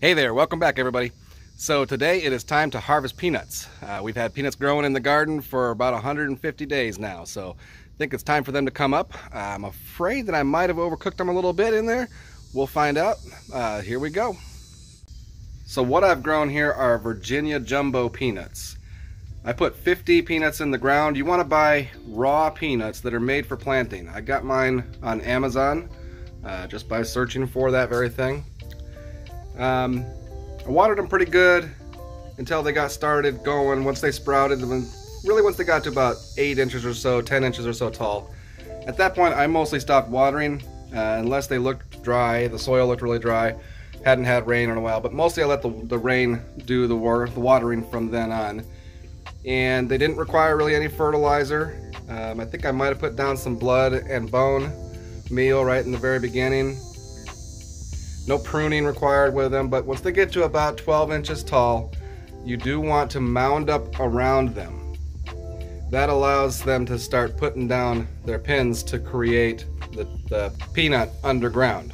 Hey there, welcome back everybody. So today it is time to harvest peanuts. We've had peanuts growing in the garden for about 150 days now, so I think it's time for them to come up. I'm afraid that I might have overcooked them a little bit in there. We'll find out. Here we go. So what I've grown here are Virginia jumbo peanuts. I put 50 peanuts in the ground. You want to buy raw peanuts that are made for planting. I got mine on Amazon just by searching for that very thing. I watered them pretty good until they got started going. Once they sprouted, really once they got to about 8 inches or so, 10 inches or so tall. At that point I mostly stopped watering unless they looked dry. The soil looked really dry. Hadn't had rain in a while, but mostly I let the rain do the watering from then on. And they didn't require really any fertilizer. I think I might have put down some blood and bone meal right in the very beginning. No pruning required with them, but once they get to about 12 inches tall, you do want to mound up around them. That allows them to start putting down their pins to create the peanut underground.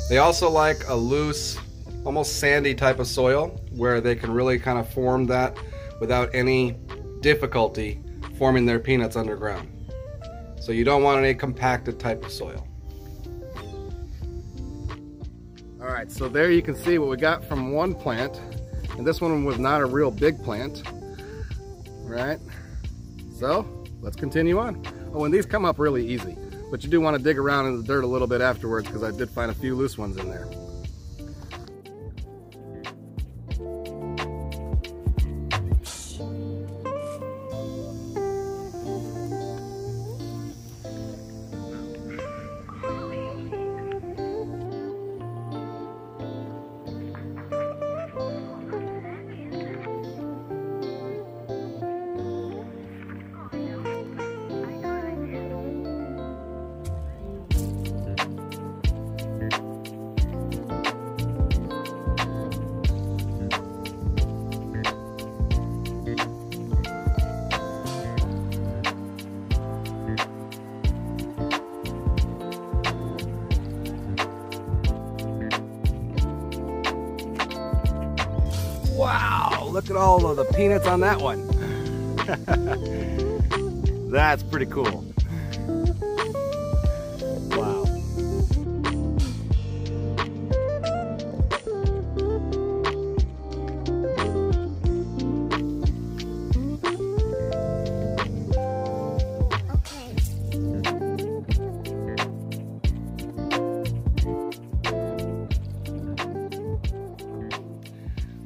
They also like a loose, almost sandy type of soil where they can really kind of form that without any difficulty forming their peanuts underground. So you don't want any compacted type of soil. Alright, so there you can see what we got from one plant, and this one was not a real big plant. Right? So let's continue on. Oh, and these come up really easy, but you do want to dig around in the dirt a little bit afterwards because I did find a few loose ones in there. Wow, look at all of the peanuts on that one. That's pretty cool. Wow.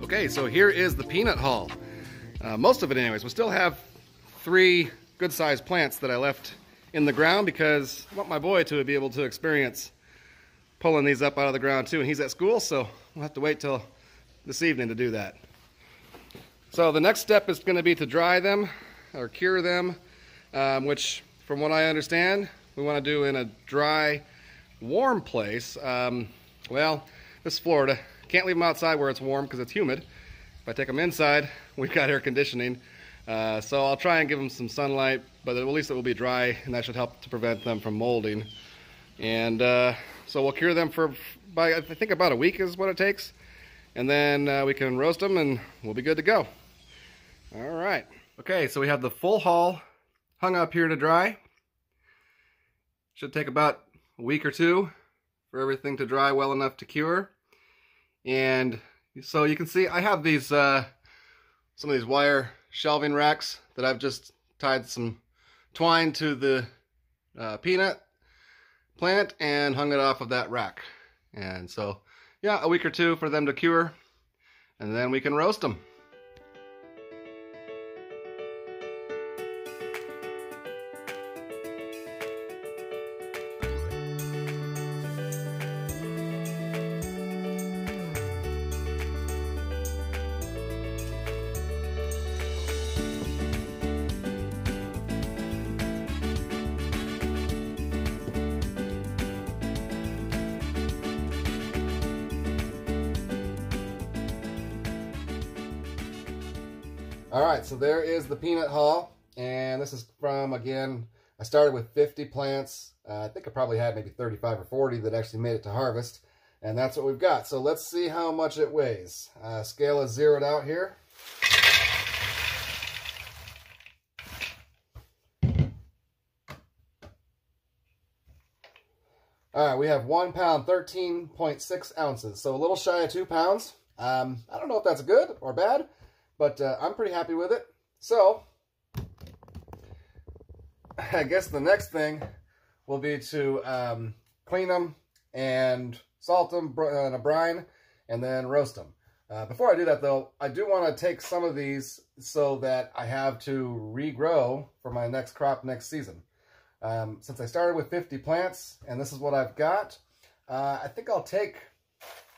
Okay, so here is the peanut haul. Most of it anyways. We still have 3 good-sized plants that I left in the ground because I want my boy to be able to experience pulling these up out of the ground too. And he's at school, so we'll have to wait till this evening to do that. So the next step is going to be to dry them or cure them, which from what I understand, we want to do in a dry, warm place. Well, this is Florida. Can't leave them outside where it's warm because it's humid. If I take them inside, we've got air conditioning. So I'll try and give them some sunlight, but at least it will be dry, and that should help to prevent them from molding. And so we'll cure them for, I think about a week is what it takes. And then we can roast them and we'll be good to go. All right. Okay, so we have the full haul hung up here to dry. Should take about a week or 2 for everything to dry well enough to cure. And so you can see I have these some of these wire shelving racks that I've just tied some twine to the peanut plant and hung it off of that rack. And so yeah, a week or 2 for them to cure, and then we can roast them. Alright, so there is the peanut haul, and this is from, again, I started with 50 plants. I think I probably had maybe 35 or 40 that actually made it to harvest, And that's what we've got. So let's see how much it weighs. Scale is zeroed out here. All right, we have 1 pound, 13.6 ounces. So a little shy of 2 pounds. I don't know if that's good or bad, but I'm pretty happy with it. So I guess the next thing will be to clean them and salt them in a brine and then roast them. Before I do that, though, I do want to take some of these so that I have to regrow for my next crop next season. Since I started with 50 plants, and this is what I've got, I think I'll take,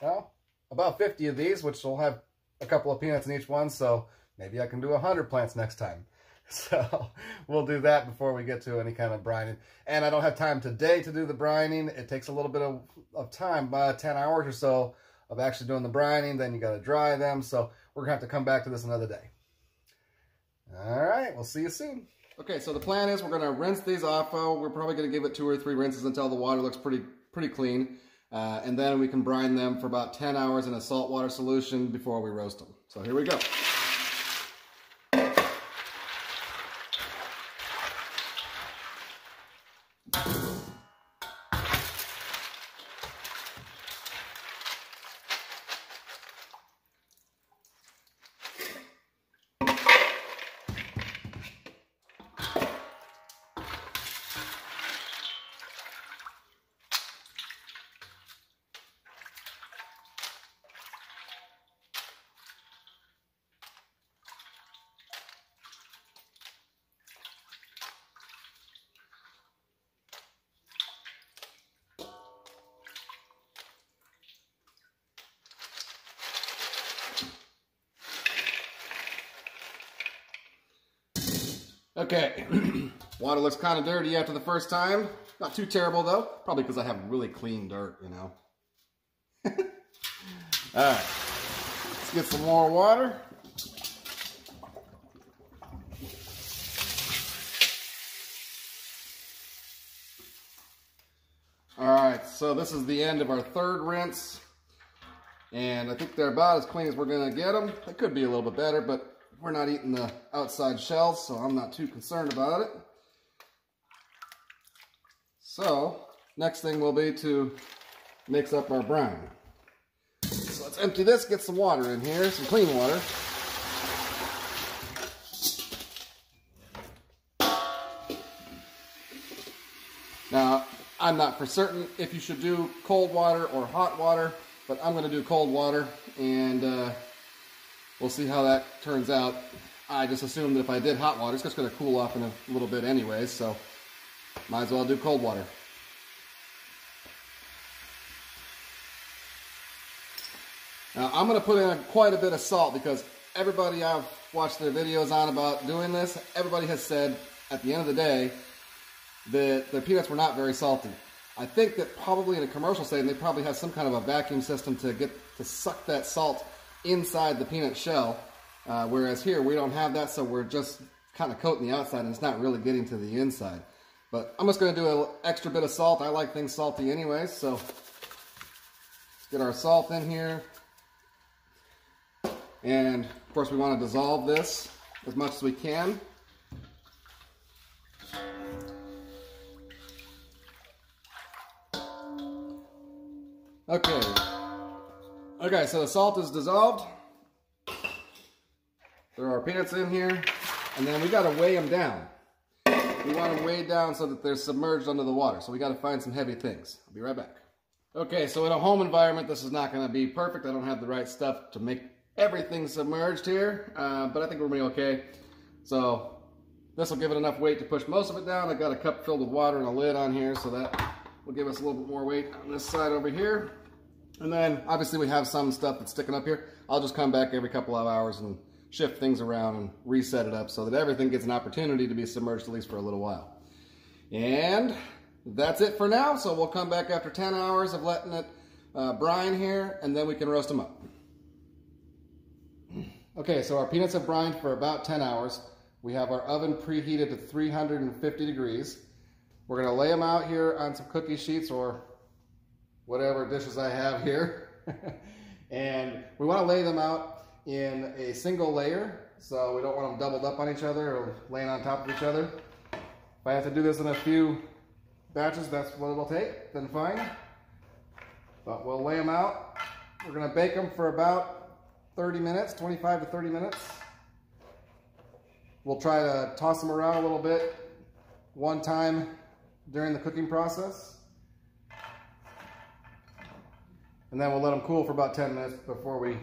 well, about 50 of these, which will have a couple of peanuts in each one, so maybe I can do 100 plants next time. So we'll do that before we get to any kind of brining. And I don't have time today to do the brining. It takes a little bit of time, about 10 hours or so of actually doing the brining. Then you got to dry them. So we're going to have to come back to this another day. All right, we'll see you soon. Okay, so the plan is we're going to rinse these off. We're probably going to give it 2 or 3 rinses until the water looks pretty clean. And then we can brine them for about 10 hours in a saltwater solution before we roast them. So here we go. Okay, water looks kind of dirty after the first time. Not too terrible though, probably because I have really clean dirt, you know. All right, let's get some more water. All right, so this is the end of our 3rd rinse. And I think they're about as clean as we're gonna get them. They could be a little bit better, but we're not eating the outside shells, so I'm not too concerned about it. So, next thing will be to mix up our brine. So let's empty this, get some water in here, some clean water. Now, I'm not for certain if you should do cold water or hot water, but I'm going to do cold water, and we'll see how that turns out. I just assumed that if I did hot water, it's just going to cool off in a little bit anyways, so might as well do cold water. Now, I'm going to put in quite a bit of salt because everybody I've watched their videos on about doing this, everybody has said at the end of the day that their peanuts were not very salty. I think that probably in a commercial setting, they probably have some kind of a vacuum system to suck that salt inside the peanut shell, whereas here we don't have that, so we're just kind of coating the outside and it's not really getting to the inside. But I'm just going to do an extra bit of salt. I like things salty anyways, so let's get our salt in here. And of course we want to dissolve this as much as we can. Okay, so the salt is dissolved. There are peanuts in here, and then we got to weigh them down. We want them weighed down so that they're submerged under the water. So we got to find some heavy things. I'll be right back. Okay, so in a home environment, this is not going to be perfect. I don't have the right stuff to make everything submerged here, but I think we're going to be okay. So this will give it enough weight to push most of it down. I've got a cup filled with water and a lid on here, so that will give us a little bit more weight on this side over here. And then obviously we have some stuff that's sticking up here. I'll just come back every couple of hours and shift things around and reset it up so that everything gets an opportunity to be submerged at least for a little while. And that's it for now. So we'll come back after 10 hours of letting it brine here, and then we can roast them up. Okay, so our peanuts have brined for about 10 hours. We have our oven preheated to 350 degrees. We're going to lay them out here on some cookie sheets or whatever dishes I have here. And we want to lay them out in a single layer, so we don't want them doubled up on each other or laying on top of each other. If I have to do this in a few batches, that's what it'll take, then fine. But we'll lay them out. We're going to bake them for about 30 minutes, 25 to 30 minutes. We'll try to toss them around a little bit one time during the cooking process. And then we'll let them cool for about 10 minutes before we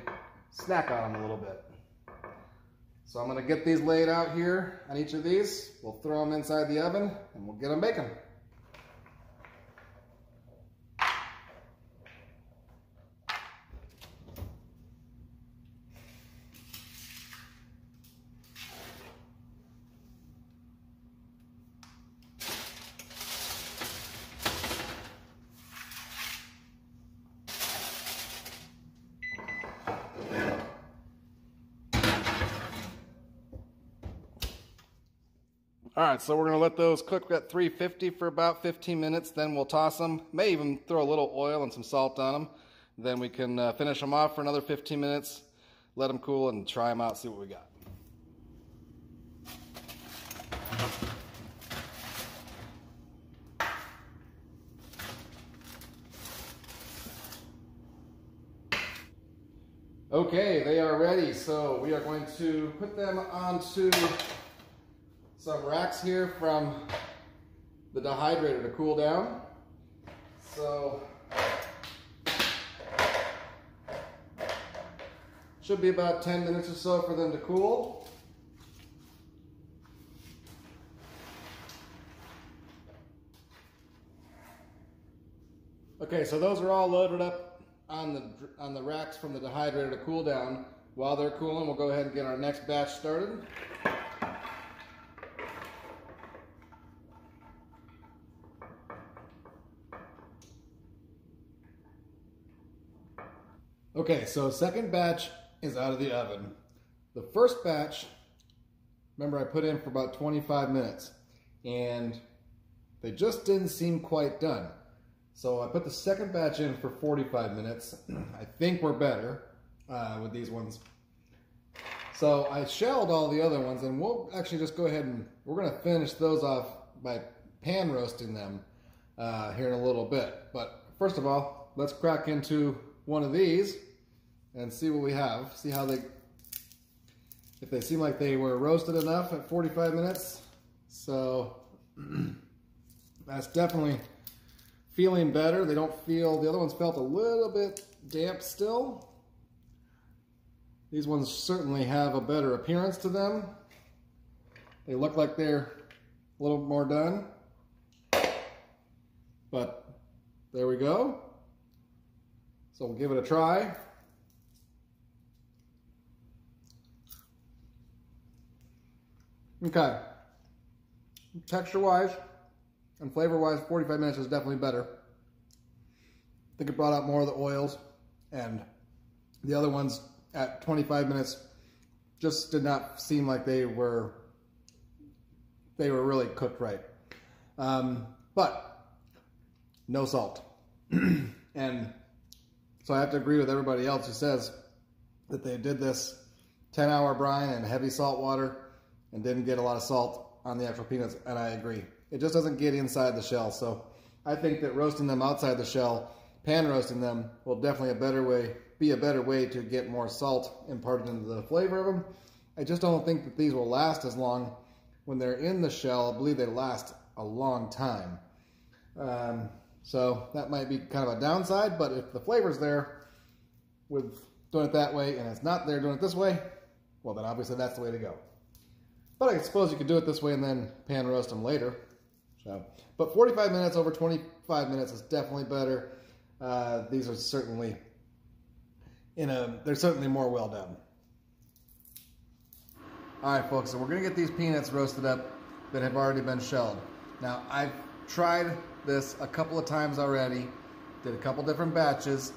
snack on them a little bit. So I'm going to get these laid out here on each of these. We'll throw them inside the oven and we'll get them baking. All right, so we're gonna let those cook at 350 for about 15 minutes, then we'll toss them. May even throw a little oil and some salt on them. Then we can finish them off for another 15 minutes, let them cool and try them out, see what we got. Okay, they are ready, so we are going to put them onto some racks here from the dehydrator to cool down. So should be about 10 minutes or so for them to cool. Okay, so those are all loaded up on the racks from the dehydrator to cool down. While they're cooling, we'll go ahead and get our next batch started. Okay, so second batch is out of the oven. The first batch, remember I put in for about 25 minutes and they just didn't seem quite done. So I put the second batch in for 45 minutes. I think we're better with these ones. So I shelled all the other ones and we'll actually just go ahead and we're gonna finish those off by pan roasting them here in a little bit. But first of all, let's crack into one of these and see what we have. See how if they seem like they were roasted enough at 45 minutes. So that's definitely feeling better. They don't feel, the other ones felt a little bit damp still. These ones certainly have a better appearance to them. They look like they're a little more done. But there we go. So we'll give it a try. Okay. Texture-wise and flavor-wise, 45 minutes is definitely better. I think it brought out more of the oils, and the other ones at 25 minutes just did not seem like they were really cooked right. But no salt. And so I have to agree with everybody else who says that they did this 10-hour brine in heavy salt water and didn't get a lot of salt on the actual peanuts, and I agree. It just doesn't get inside the shell, so I think that roasting them outside the shell, pan roasting them, will definitely be a better way to get more salt imparted into the flavor of them. I just don't think that these will last as long when they're in the shell. I believe they last a long time. So that might be kind of a downside, but if the flavor's there with doing it that way and it's not there doing it this way, well then obviously that's the way to go. But I suppose you could do it this way and then pan roast them later. So, but 45 minutes over 25 minutes is definitely better. These are certainly they're certainly more well done. All right, folks, so we're gonna get these peanuts roasted up that have already been shelled. Now, I've tried this a couple of times already, did a couple different batches,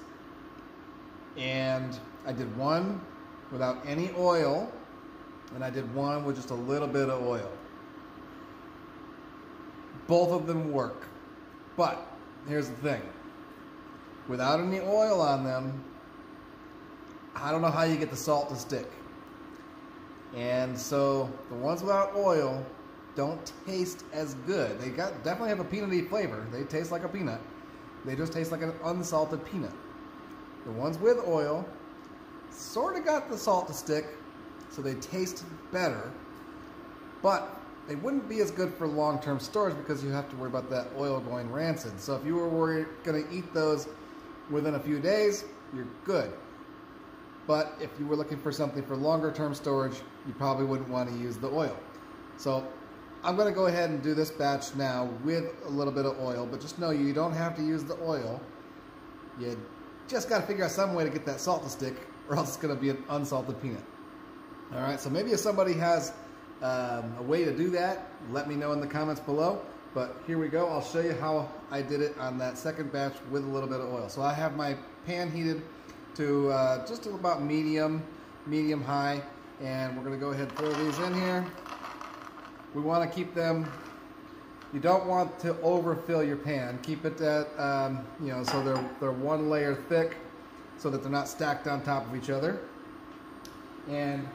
and I did one without any oil, and I did one with just a little bit of oil. Both of them work, but here's the thing. without any oil on them, I don't know how you get the salt to stick. And so the ones without oil don't taste as good. They definitely have a peanutty flavor. They taste like a peanut. They just taste like an unsalted peanut. The ones with oil sort of got the salt to stick, so they taste better, but they wouldn't be as good for long-term storage because you have to worry about that oil going rancid. So if you were going to eat those within a few days, you're good. But if you were looking for something for longer-term storage, you probably wouldn't want to use the oil. So I'm going to go ahead and do this batch now with a little bit of oil, but just know you don't have to use the oil. You just got to figure out some way to get that salt to stick, or else it's going to be an unsalted peanut. All right, so maybe if somebody has a way to do that, let me know in the comments below. But here we go. I'll show you how I did it on that second batch with a little bit of oil. So I have my pan heated to just about medium high, and we're going to go ahead and throw these in here. We want to keep them, you don't want to overfill your pan. Keep it at, you know, so they're one layer thick so that they're not stacked on top of each other. And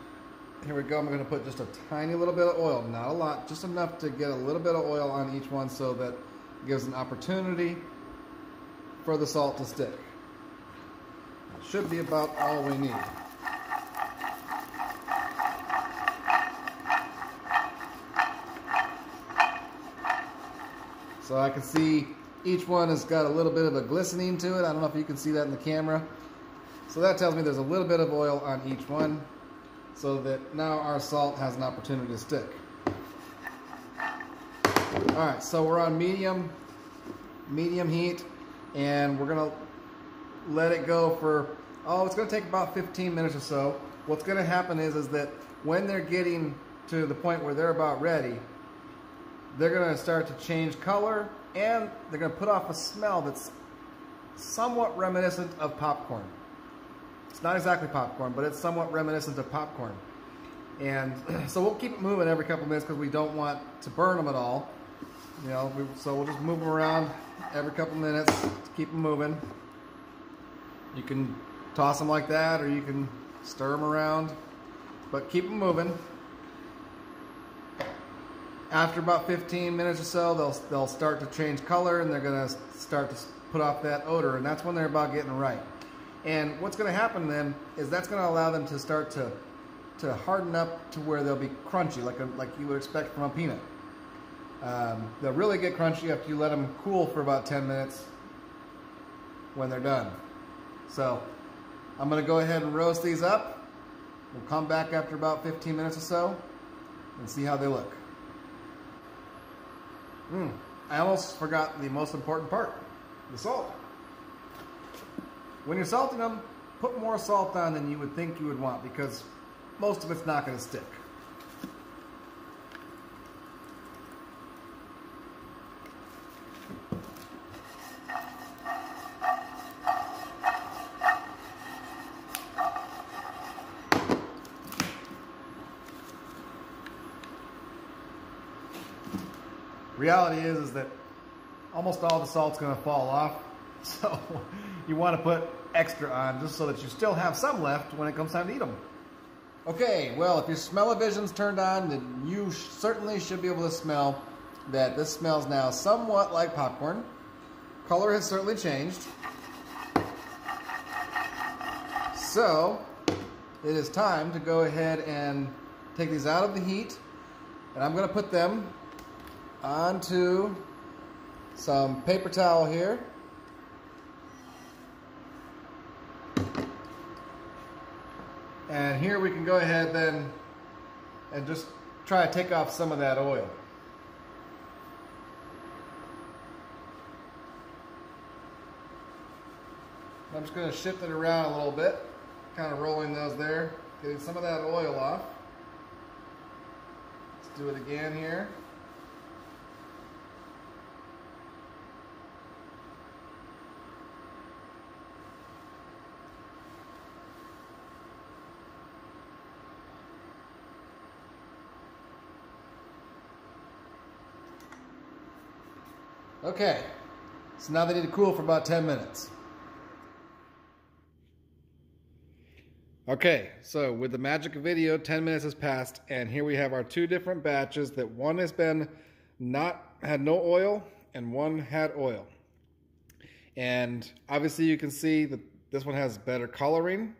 here we go. I'm going to put just a tiny little bit of oil, not a lot, just enough to get a little bit of oil on each one so that it gives an opportunity for the salt to stick. It should be about all we need. So I can see each one has got a little bit of a glistening to it. I don't know if you can see that in the camera. So that tells me there's a little bit of oil on each one, so that now our salt has an opportunity to stick. All right, so we're on medium heat, and we're gonna let it go for, it's gonna take about 15 minutes or so. What's gonna happen is that when they're getting to the point where they're about ready, they're gonna start to change color, and they're gonna put off a smell that's somewhat reminiscent of popcorn. It's not exactly popcorn, but it's somewhat reminiscent of popcorn. And so we'll keep it moving every couple minutes because we don't want to burn them at all. You know, so we'll just move them around every couple minutes to keep them moving. You can toss them like that, or you can stir them around, but keep them moving. After about 15 minutes or so, they'll start to change color, and they're going to start to put off that odor, and that's when they're about getting right. And what's going to happen then is that's going to allow them to start to harden up to where they'll be crunchy, like you would expect from a peanut. They'll really get crunchy after you let them cool for about 10 minutes when they're done. So I'm going to go ahead and roast these up. We'll come back after about 15 minutes or so and see how they look. I almost forgot the most important part, the salt. When you're salting them, put more salt on than you would think you would want, because most of it's not going to stick. Reality is that almost all the salt's going to fall off, so you want to put extra on just so that you still have some left when it comes time to eat them. Okay, well, if your smell-o-vision's turned on, then you certainly should be able to smell that this smells now somewhat like popcorn. Color has certainly changed. So it is time to go ahead and take these out of the heat, and I'm going to put them onto some paper towel here. And here we can go ahead then and just try to take off some of that oil. I'm just going to shift it around a little bit, kind of rolling those there, getting some of that oil off. Let's do it again here. Okay, so now they need to cool for about 10 minutes. Okay, so with the magic of video, 10 minutes has passed, and here we have our two different batches. That one has been had no oil, and one had oil. And obviously you can see that this one has better coloring.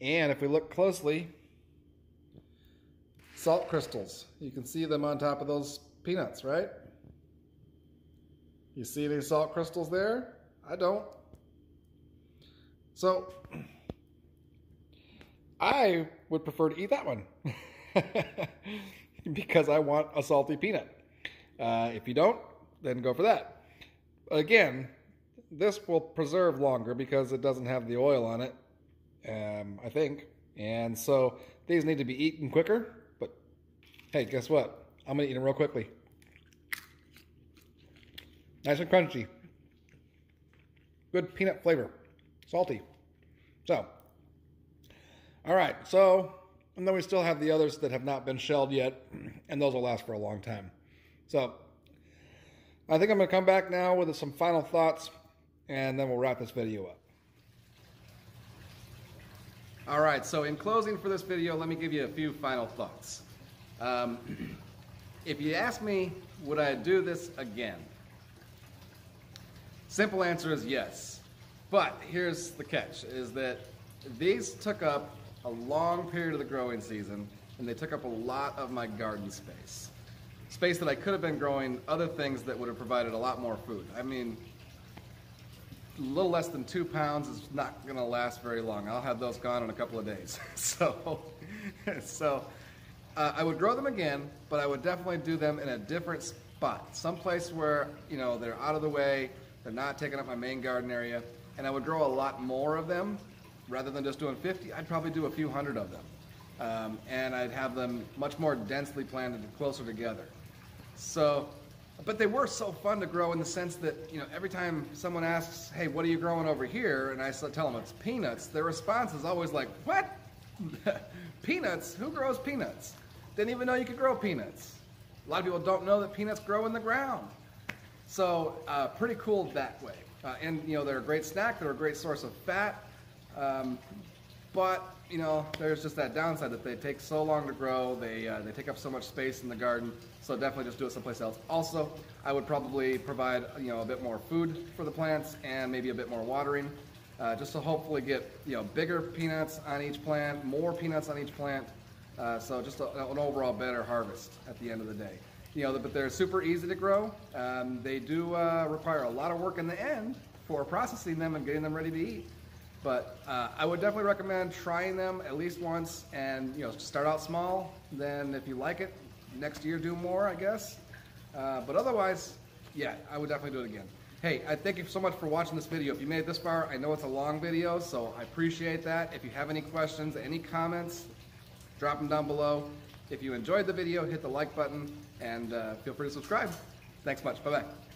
And if we look closely, salt crystals. You can see them on top of those peanuts, right? You see any salt crystals there? I don't. So I would prefer to eat that one because I want a salty peanut. If you don't, then go for that. But again, this will preserve longer because it doesn't have the oil on it, I think. And so these need to be eaten quicker. But hey, guess what? I'm going to eat them real quickly. Nice and crunchy. Good peanut flavor. Salty. So, all right. So, and then we still have the others that have not been shelled yet, and those will last for a long time. So, I think I'm going to come back now with some final thoughts, and then we'll wrap this video up. All right. So, in closing for this video, let me give you a few final thoughts. If you ask me, would I do this again? Simple answer is yes. But here's the catch, is that these took up a long period of the growing season, and they took up a lot of my garden space. Space that I could have been growing other things that would have provided a lot more food. I mean, a little less than 2 pounds is not gonna last very long. I'll have those gone in a couple of days. So I would grow them again, but I would definitely do them in a different spot. Someplace where, you know, they're out of the way, they're not taking up my main garden area, and I would grow a lot more of them. Rather than just doing 50, I'd probably do a few hundred of them. And I'd have them much more densely planted and closer together. So, but they were so fun to grow in the sense that, you know, every time someone asks, hey, what are you growing over here? And I tell them it's peanuts, their response is always like, what? Peanuts? Who grows peanuts? Didn't even know you could grow peanuts. A lot of people don't know that peanuts grow in the ground. So pretty cool that way. And you know, they're a great snack, they're a great source of fat. But you know, there's just that downside that they take so long to grow, they take up so much space in the garden, so definitely just do it someplace else. Also, I would probably provide, you know, a bit more food for the plants and maybe a bit more watering, just to hopefully get, you know, bigger peanuts on each plant, more peanuts on each plant, so just an overall better harvest at the end of the day. You know, but they're super easy to grow. They do require a lot of work in the end for processing them and getting them ready to eat. But I would definitely recommend trying them at least once, and you know, start out small. Then if you like it, next year do more, I guess. But otherwise, yeah, I would definitely do it again. Hey, I thank you so much for watching this video. If you made it this far, I know it's a long video, so I appreciate that. If you have any questions, any comments, drop them down below. If you enjoyed the video, hit the like button and feel free to subscribe. Thanks much. Bye-bye.